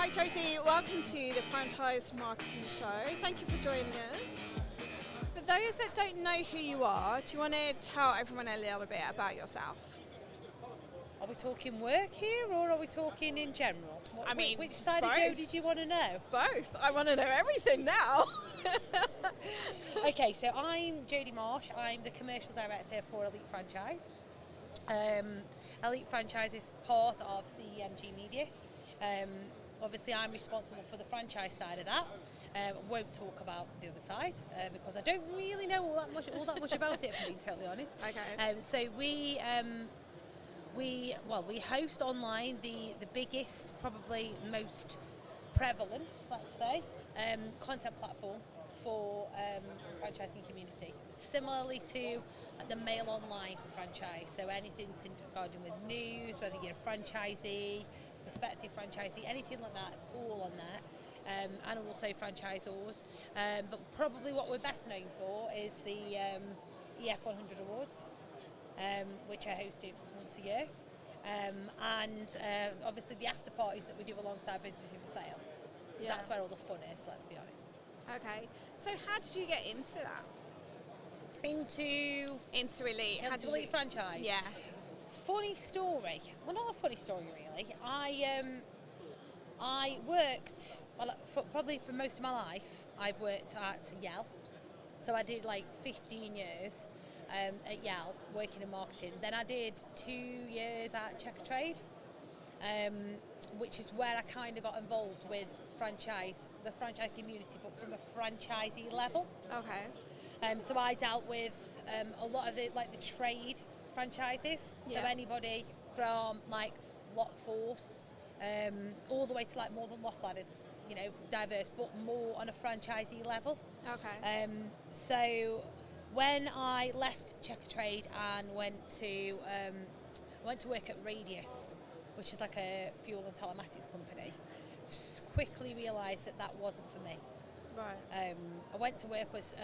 Hi Jodie, welcome to the Franchise Marketing Show. Thank you for joining us. For those that don't know who you are, do you want to tell everyone a little bit about yourself? Are we talking work here or are we talking in general? Which side both. of Jodie do you want to know? Both. I want to know everything now. Okay, so I'm Jodie Marsh. I'm the Commercial Director for Elite Franchise. Elite Franchise is part of CMG Media. Obviously, I'm responsible for the franchise side of that. Won't talk about the other side because I don't really know all that much about it, if I'm being totally honest. Okay. So we host online the biggest, probably most prevalent, let's say, content platform for the franchising community. Similarly to the mail online for franchise, so anything to regarding with news, whether you're a franchisee, prospective franchisee, anything like that, it's all on there, and also franchisors. But probably what we're best known for is the EF 100 Awards, which are hosted once a year, and obviously the after parties that we do alongside Business for Sale. Yeah. That's where all the fun is, let's be honest. Okay, so how did you get into that? Into Elite? Into Elite Franchise? Yeah. Funny story. Well, not a funny story really. I worked, probably for most of my life, I've worked at Yale. So I did like 15 years at Yale working in marketing. Then I did 2 years at Checkatrade, which is where I kind of got involved with the franchise community, but from a franchisee level. Okay. So I dealt with a lot of the trade franchises. Yeah. So anybody from like Lockforce all the way to like More Than Loft Ladders, diverse, but more on a franchisee level. Okay. So when I left Checkatrade and went to work at Radius, which is like a fuel and telematics company, quickly realised that wasn't for me. Right. I went to work with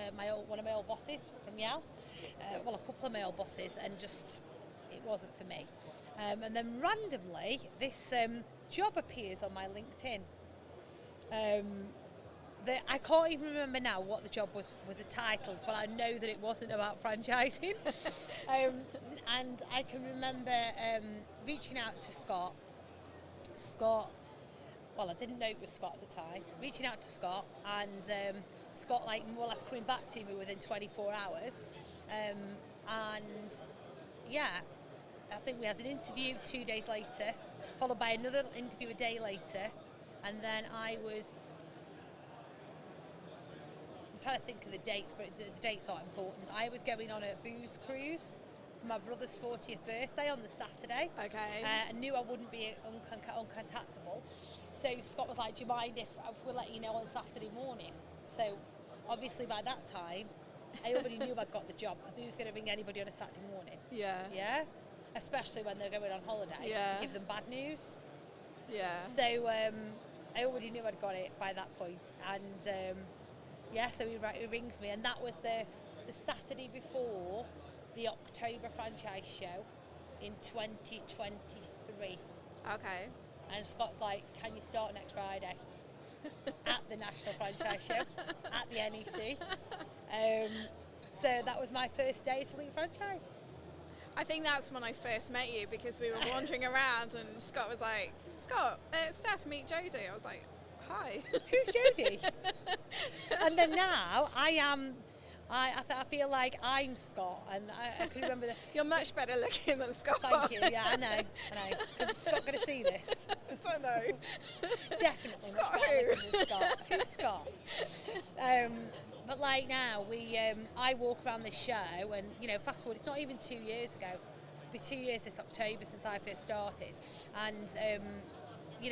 one of my old bosses from Yale, a couple of my old bosses, and just it wasn't for me. And then randomly, this job appears on my LinkedIn. I can't even remember now what the job was titled, but I know that it wasn't about franchising. And I can remember reaching out to Scott. I didn't know it was Scott at the time. Reaching out to Scott, and Scott more or less coming back to me within 24 hours. And yeah, I think we had an interview 2 days later, followed by another interview a day later, and then I'm trying to think of the dates, but the dates aren't important. I was going on a booze cruise for my brother's 40th birthday on the Saturday. Okay. I knew I wouldn't be uncontactable. So Scott was like, do you mind if we'll let you know on Saturday morning? So obviously by that time, I already knew I'd got the job, because who's going to ring anybody on a Saturday morning? Yeah. Yeah? Especially when they're going on holiday, to give them bad news. Yeah. So I already knew I'd got it by that point. And so he rings me, and that was the Saturday before the October franchise show in 2023. Okay. And Scott's like, can you start next Friday at the National Franchise Show at the NEC? So that was my first day to Elite Franchise. I think that's when I first met you, because we were wandering around and Scott was like, Steph, meet Jodie. I was like, hi. Who's Jodie? And then now I feel like I'm Scott, and I can remember You're much better looking than Scott. Thank you. Yeah, I know. Is Scott going to see this? I don't know. Definitely. Scott much better looking than Scott. Who's Scott? But like now, I walk around this show, and fast forward, it's not even 2 years ago. It'll be 2 years this October since I first started, and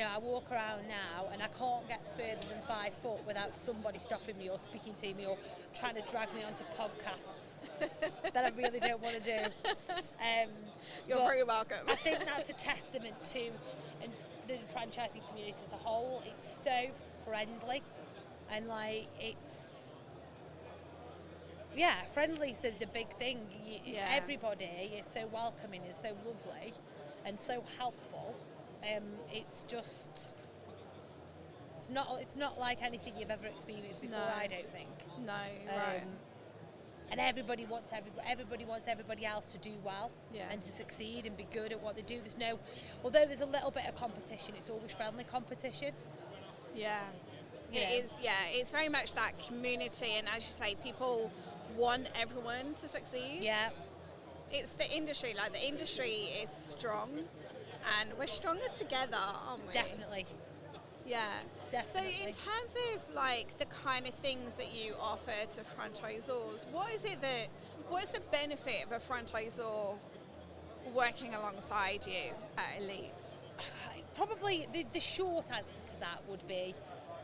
I walk around now and I can't get further than 5 foot without somebody stopping me or speaking to me or trying to drag me onto podcasts that I really don't want to do. You're very welcome. I think that's a testament to the franchising community as a whole. It's so friendly, and friendly is the big thing. Everybody is so welcoming, is so lovely and so helpful. It's just It's not like anything you've ever experienced before. No. I don't think. No, right. And everybody wants everybody else to do well Yeah. and to succeed and be good at what they do. Although there's a little bit of competition, it's always friendly competition. Yeah. You It know. is, yeah, it's very much that community, and as you say, people want everyone to succeed. Yeah. It's the industry, like the industry is strong, and we're stronger together, aren't we? Definitely. Yeah. Definitely. So in terms of like the kind of things that you offer to franchisors, what is the benefit of a franchisor working alongside you at Elite? Probably the short answer to that would be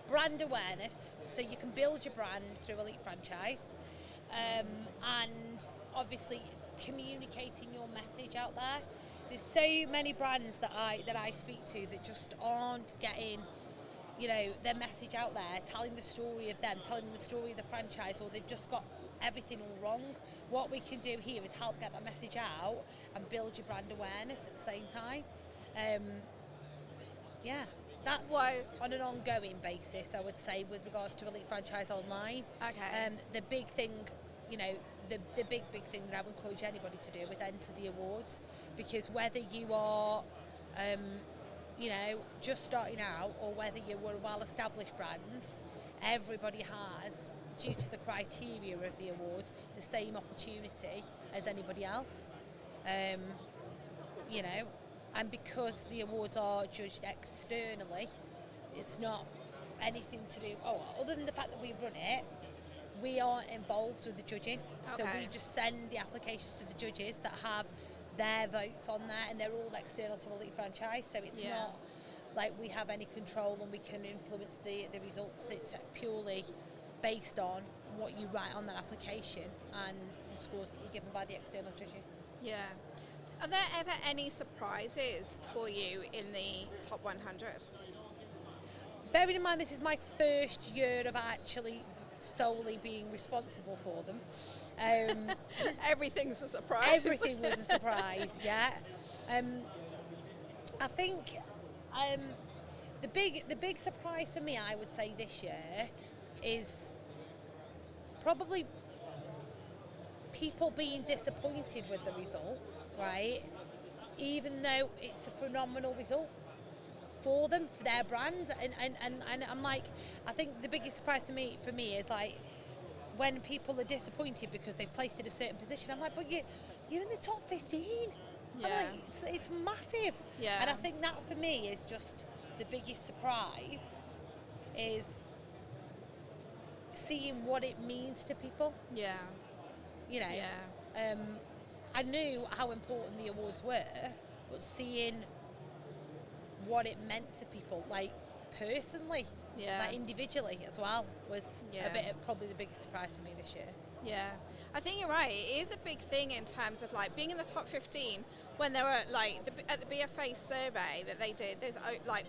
brand awareness. So you can build your brand through Elite Franchise, and obviously communicating your message out there. There's so many brands that I speak to that just aren't getting, their message out there, telling the story of them, telling the story of the franchise, or they've just got everything all wrong. What we can do here is help get that message out and build your brand awareness at the same time. That's on an ongoing basis, I would say, with regards to Elite Franchise Online. Okay. The big thing, the big thing that I would encourage anybody to do is enter the awards, because whether you are, just starting out or whether you were well-established brands, everybody has, due to the criteria of the awards, the same opportunity as anybody else. And because the awards are judged externally, it's not anything to do, other than the fact that we run it, we aren't involved with the judging. So we just send the applications to the judges that have their votes on there, and they're all external to Elite Franchise, so it's not like we have any control and we can influence the results. It's purely based on what you write on that application and the scores that you're given by the external judges. Yeah. Are there ever any surprises for you in the top 100? Bearing in mind this is my first year of actually solely being responsible for them. Everything's a surprise. Everything was a surprise, yeah. I think the big surprise for me, I would say, this year is probably people being disappointed with the result, right? Even though it's a phenomenal result for them, for their brand, and I'm like, I think the biggest surprise for me is like when people are disappointed because they've placed in a certain position. I'm like, but you're in the top 15. Yeah. I'm like, it's massive. Yeah. And I think that for me is just the biggest surprise, is seeing what it means to people. Yeah. I knew how important the awards were, but seeing what it meant to people, like personally, like individually as well, was a bit of probably the biggest surprise for me this year. Yeah, I think you're right. It is a big thing in terms of like being in the top 15. When there were like at the BFA survey that they did, there's like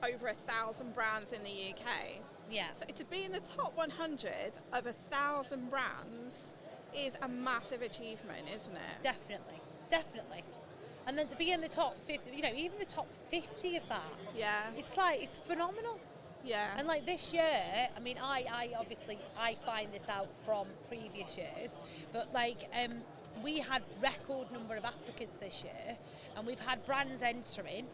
over 1,000 brands in the UK. Yeah. So to be in the top 100 of 1,000 brands is a massive achievement, isn't it? Definitely. And then to be in the top 50, even the top 50 of that. Yeah. It's phenomenal. Yeah. And like this year, I mean, I obviously find this out from previous years, but like we had record number of applicants this year, and we've had brands entering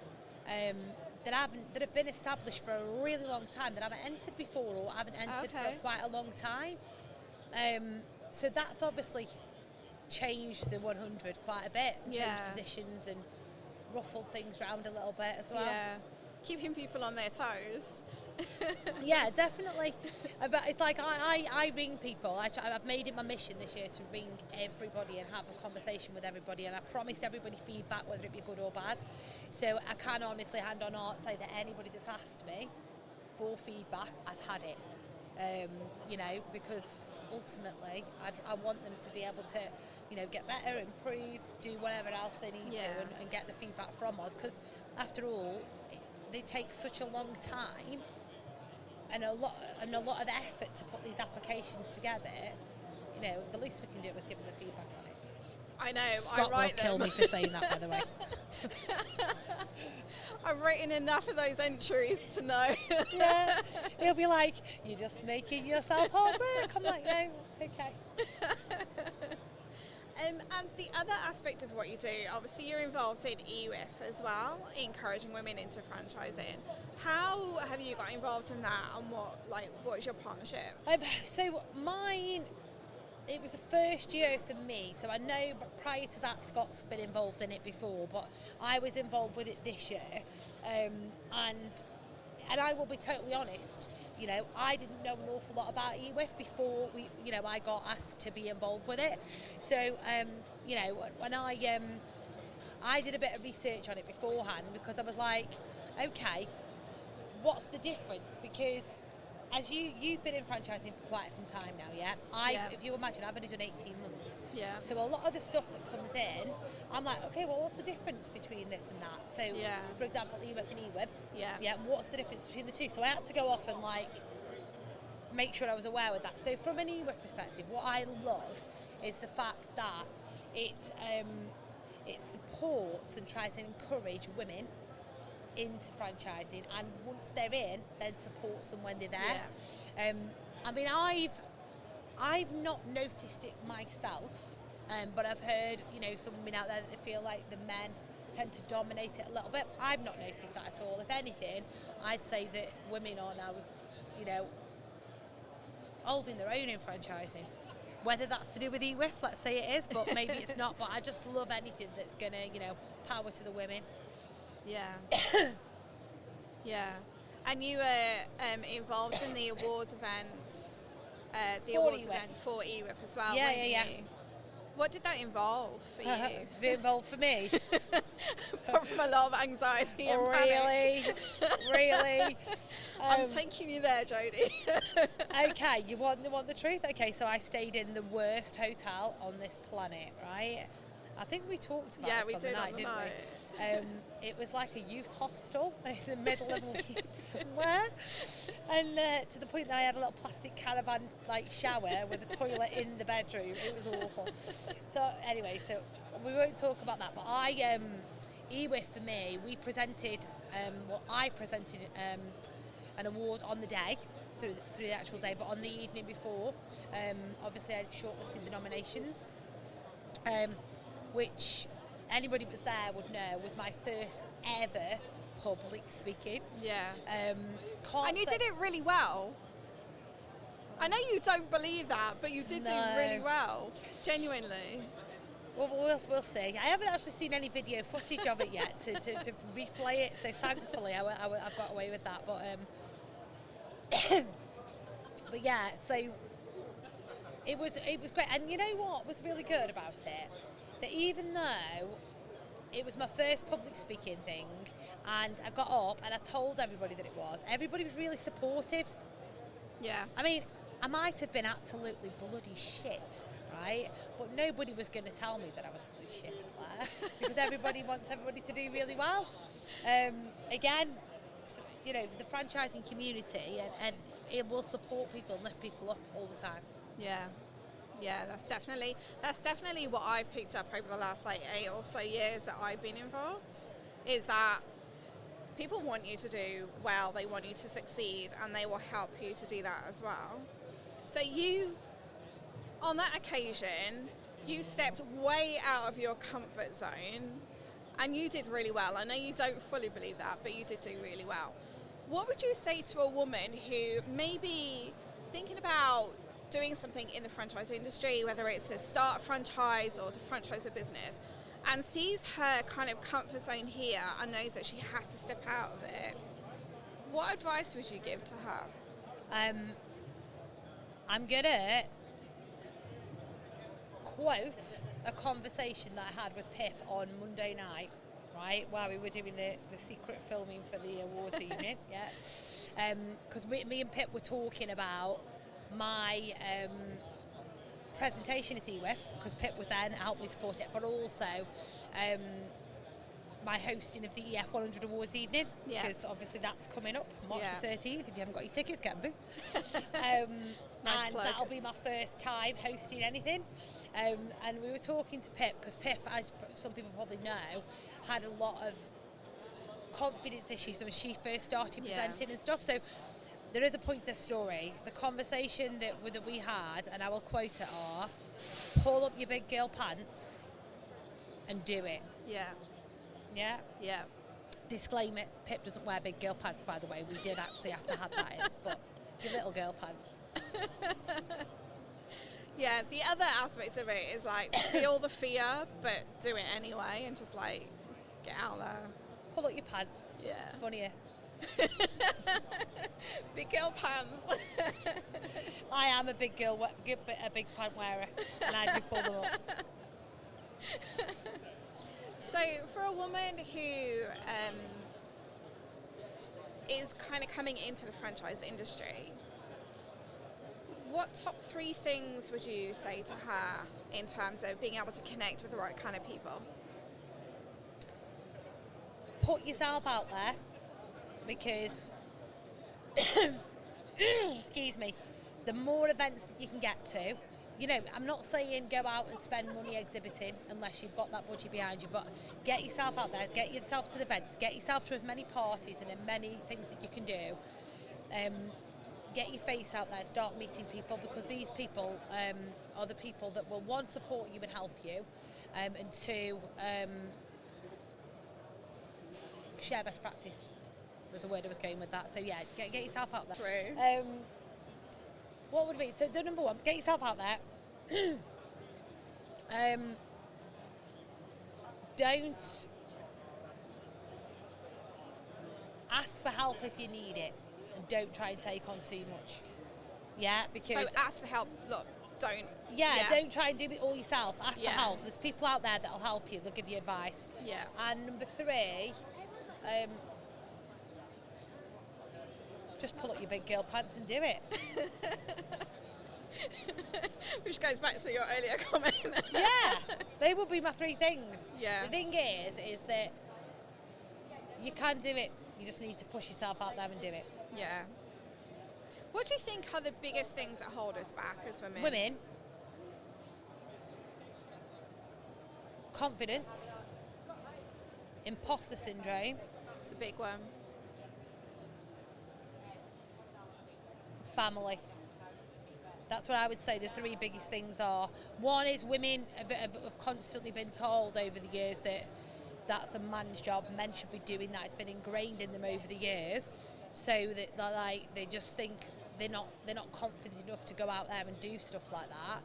that have been established for a really long time, that haven't entered before or haven't entered for quite a long time. So that's obviously changed the 100 quite a bit, changed positions and ruffled things around a little bit as well. Yeah, keeping people on their toes. Yeah, definitely. But it's like I ring people. I've made it my mission this year to ring everybody and have a conversation with everybody, and I promised everybody feedback, whether it be good or bad. So I can honestly, hand on heart, say that anybody that's asked me for feedback has had it. Because ultimately I want them to be able to, get better, improve, do whatever else they need to, and get the feedback from us. Because after all, they take such a long time and a lot of effort to put these applications together. The least we can do is give them the feedback on it. I know. Scott I write will kill me for saying that, by the way. I've written enough of those entries to know. Yeah, he'll be like, you're just making yourself hard work. I'm like, no, it's okay. And the other aspect of what you do, obviously you're involved in EWIF as well, encouraging women into franchising. How have you got involved in that, and what is your partnership? So mine, it was the first year for me, so I know prior to that Scott's been involved in it before, but I was involved with it this year, and I will be totally honest, I didn't know an awful lot about EWIF before I got asked to be involved with it. So when I did a bit of research on it beforehand, because I was like, okay, what's the difference? Because as you've been in franchising for quite some time now, yeah? If you imagine, I've only done 18 months. Yeah. So a lot of the stuff that comes in, I'm like, okay, well, what's the difference between this and that? So, for example, EWIF and EWIB. Yeah. What's the difference between the two? So I had to go off and make sure I was aware of that. So from an EWIF perspective, what I love is the fact that it supports and tries to encourage women into franchising, and once they're in, then supports them when they're there. I mean, I've not noticed it myself, but I've heard some women out there that they feel like the men tend to dominate it a little bit. I've not noticed that at all. If anything, I'd say that women are now holding their own in franchising. Whether that's to do with EWIF, let's say it is, but maybe it's not. But I just love anything that's gonna power to the women. Yeah. Yeah. And you were involved in the awards event, event for EWIF as well, weren't you? What did that involve for you? It involved for me? Apart from a lot of anxiety and panic. Really? I'm taking you there, Jodie. Okay, you want the truth? Okay, so I stayed in the worst hotel on this planet, right? I think we talked about this on the night, didn't we? It was like a youth hostel in the middle of Leeds somewhere, and to the point that I had a little plastic caravan shower with a toilet in the bedroom. It was awful. So anyway, so we won't talk about that. But EWIF for me, I presented an award on the day. Through the actual day, but on the evening before, obviously I shortlisted the nominations, which anybody that was there would know was my first ever public speaking. Yeah. And you did it really well. I know you don't believe that, but you did do really well, genuinely. Well, we'll see. I haven't actually seen any video footage of it yet to replay it, so thankfully I've got away with that. But yeah, so it was great. And you know what was really good about it? That even though it was my first public speaking thing, and I got up and I told everybody that it was, everybody was really supportive. Yeah. I mean, I might have been absolutely bloody shit, right? But nobody was going to tell me that I was bloody shit up there, because everybody wants everybody to do really well. Again, the franchising community, and it will support people and lift people up all the time. Yeah, that's definitely what I've picked up over the last 8 or so years that I've been involved, is that people want you to do well, they want you to succeed, and they will help you to do that as well. So you, on that occasion, you stepped way out of your comfort zone, and you did really well. I know you don't fully believe that, but you did do really well. What would you say to a woman who may be thinking about doing something in the franchise industry, whether it's to start a franchise or to franchise a business, and sees her kind of comfort zone here and knows that she has to step out of it? What advice would you give to her? I'm going to quote a conversation that I had with Pip on Monday night, right, while we were doing the secret filming for the awards evening, because me and Pip were talking about my presentation at EWIF, because Pip was there and helped me support it, but also my hosting of the EF 100 Awards evening, because obviously that's coming up March the 13th. If you haven't got your tickets, get them booked. Nice and plug. that'll be my first time hosting anything. And we were talking to Pip, because Pip, as some people probably know, had a lot of confidence issues when she first started Yeah. presenting and stuff. So there is a point to this story. The conversation that we had, and I will quote it, are, pull up your big girl pants and do it. Yeah. Yeah? Yeah. Disclaimer, Pip doesn't wear big girl pants, by the way. We did actually have to have that in, but your little girl pants. Yeah, the other aspect of it is like feel the fear, but do it anyway, and just like get out there. Pull up your pants. Yeah. It's funnier. Big girl pants. I am a big girl, a big pant wearer, and I do pull them up. So for a woman who is kind of coming into the franchise industry, what top 3 things would you say to her in terms of being able to connect with the right kind of people? Put yourself out there, because excuse me, the more events that you can get to, you know, I'm not saying go out and spend money exhibiting unless you've got that budget behind you, but get yourself out there, get yourself to the events, get yourself to as many parties and as many things that you can do. Get your face out there, start meeting people, because these people are the people that will, one, support you and help you, and two, share best practice was the word I was going with that. So yeah, get yourself out there. True. What would be, so the number one, get yourself out there. Don't ask for help if you need it, and don't try and take on too much. Yeah, because So ask for help. Look, don't. don't try and do it all yourself. Ask Yeah. for help. There's people out there that'll help you. They'll give you advice. Yeah. And number 3, just pull up your big girl pants and do it. Which goes back to your earlier comment. Yeah, they would be my 3 things. Yeah. The thing is that you can do it. You just need to push yourself out there and do it. Yeah. What do you think are the biggest things that hold us back as women? Women, confidence, imposter syndrome, It's a big one. family. That's what I would say the 3 biggest things are. One is women have constantly been told over the years that that's a man's job, men should be doing that. It's been ingrained in them over the years, so that they just think they're not confident enough to go out there and do stuff like that.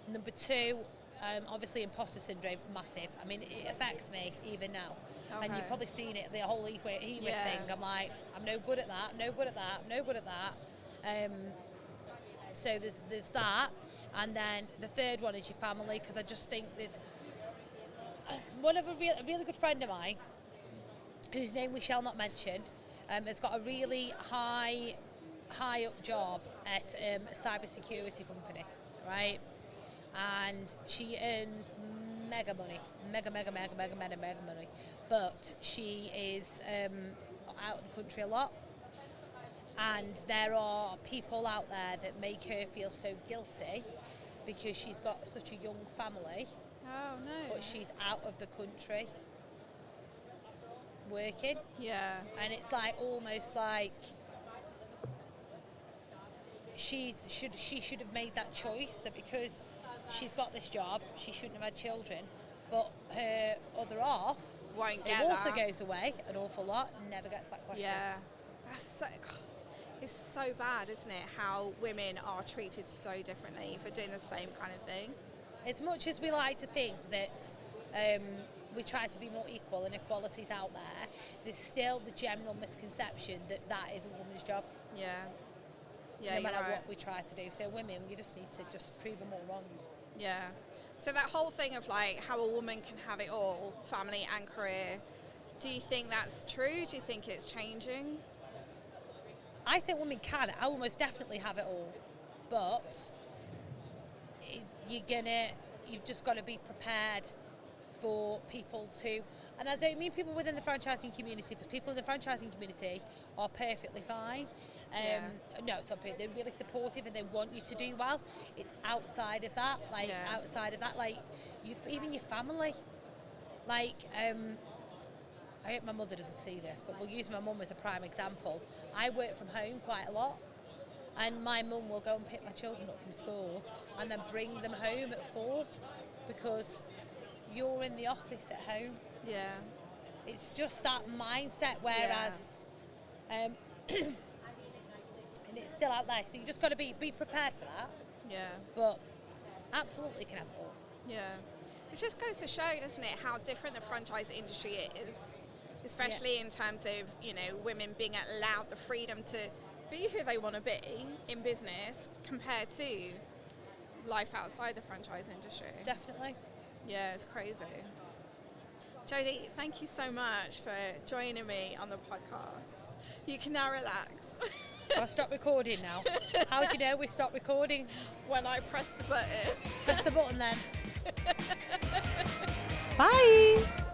Number 2, obviously imposter syndrome, massive. I mean, it affects me even now. And Okay. you've probably seen it, the whole heat Yeah. thing. I'm like, I'm no good at that, no good at that, no good at that. So there's that, and then the 3rd one is your family, because I just think there's one of a really good friend of mine, whose name we shall not mention, has got a really high up job at a cyber security company, right? And she earns mega money, mega money, but she is out of the country a lot. And there are people out there that make her feel so guilty because she's got such a young family, Oh no. but she's out of the country working. Yeah. And it's like almost like she should have made that choice, that because she's got this job, she shouldn't have had children. But her other half, Won't it get also that. goes away an awful lot, and never gets that question. Yeah. That's so. It's so bad, isn't it? How women are treated so differently for doing the same kind of thing. As much as we like to think that we try to be more equal and equality's out there, there's still the general misconception that that is a woman's job, Yeah. Yeah. no You're matter right. what we try to do. So women, you just need to just prove them all wrong. Yeah. So that whole thing of like how a woman can have it all, family and career, do you think that's true? Do you think it's changing? I think women can. I will most definitely have it all, but you've just got to be prepared for people to, and I don't mean people within the franchising community, because people in the franchising community are perfectly fine. No, some people, they're really supportive and they want you to do well. It's outside of that, even your family. Like, I hope my mother doesn't see this, but we'll use my mum as a prime example. I work from home quite a lot, and my mum will go and pick my children up from school and then bring them home at 4 because you're in the office at home. Yeah. It's just that mindset, whereas, and it's still out there. So you just got to be prepared for that. Yeah. But absolutely can have it all. Yeah. It just goes to show, doesn't it, how different the franchise industry is, especially in terms of, you know, women being allowed the freedom to be who they want to be in business compared to life outside the franchise industry. Definitely. Yeah, it's crazy. Jodie, thank you so much for joining me on the podcast. You can now relax. I'll stop recording now. How do you know we stopped recording? When I press the button. Press the button then. Bye.